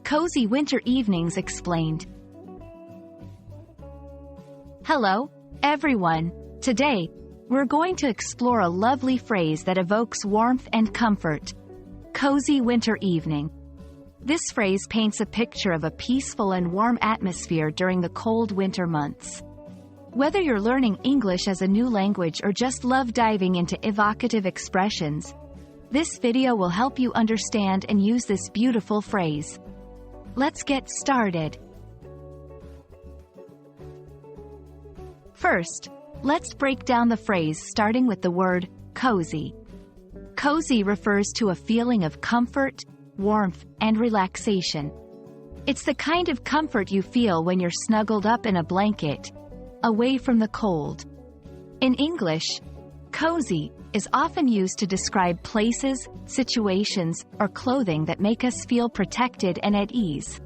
Cozy winter evenings explained. Hello, everyone. Today, we're going to explore a lovely phrase that evokes warmth and comfort. Cozy winter evening. This phrase paints a picture of a peaceful and warm atmosphere during the cold winter months. Whether you're learning English as a new language or just love diving into evocative expressions, this video will help you understand and use this beautiful phrase. Let's get started. First, let's break down the phrase starting with the word cozy. Cozy refers to a feeling of comfort, warmth, and relaxation. It's the kind of comfort you feel when you're snuggled up in a blanket, away from the cold. In English, cozy is often used to describe places, situations, or clothing that make us feel protected and at ease.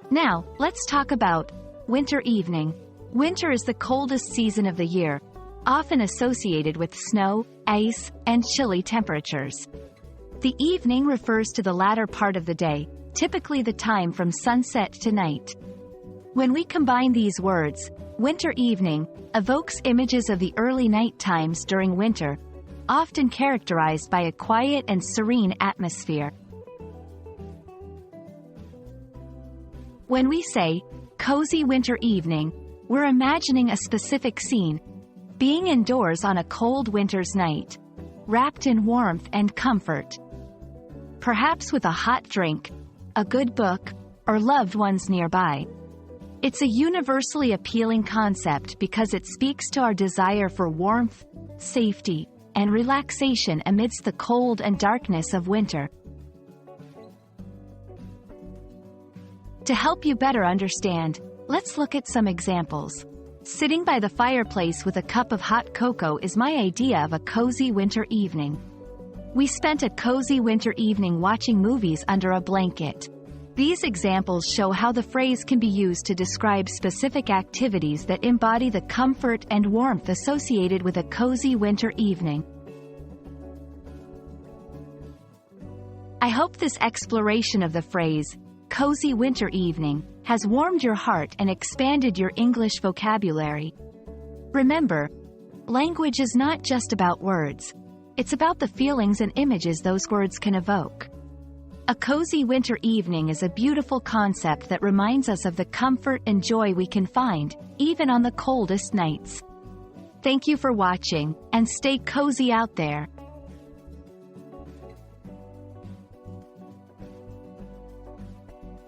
Now, let's talk about winter evening. Winter is the coldest season of the year, often associated with snow, ice, and chilly temperatures. The evening refers to the latter part of the day, typically the time from sunset to night. When we combine these words, winter evening evokes images of the early night times during winter, often characterized by a quiet and serene atmosphere. When we say, cozy winter evening, we're imagining a specific scene, being indoors on a cold winter's night, wrapped in warmth and comfort. Perhaps with a hot drink, a good book, or loved ones nearby. It's a universally appealing concept because it speaks to our desire for warmth, safety, and relaxation amidst the cold and darkness of winter. To help you better understand, let's look at some examples. Sitting by the fireplace with a cup of hot cocoa is my idea of a cozy winter evening. We spent a cozy winter evening watching movies under a blanket. These examples show how the phrase can be used to describe specific activities that embody the comfort and warmth associated with a cozy winter evening. I hope this exploration of the phrase, cozy winter evening, has warmed your heart and expanded your English vocabulary. Remember, language is not just about words. It's about the feelings and images those words can evoke. A cozy winter evening is a beautiful concept that reminds us of the comfort and joy we can find, even on the coldest nights. Thank you for watching, and stay cozy out there.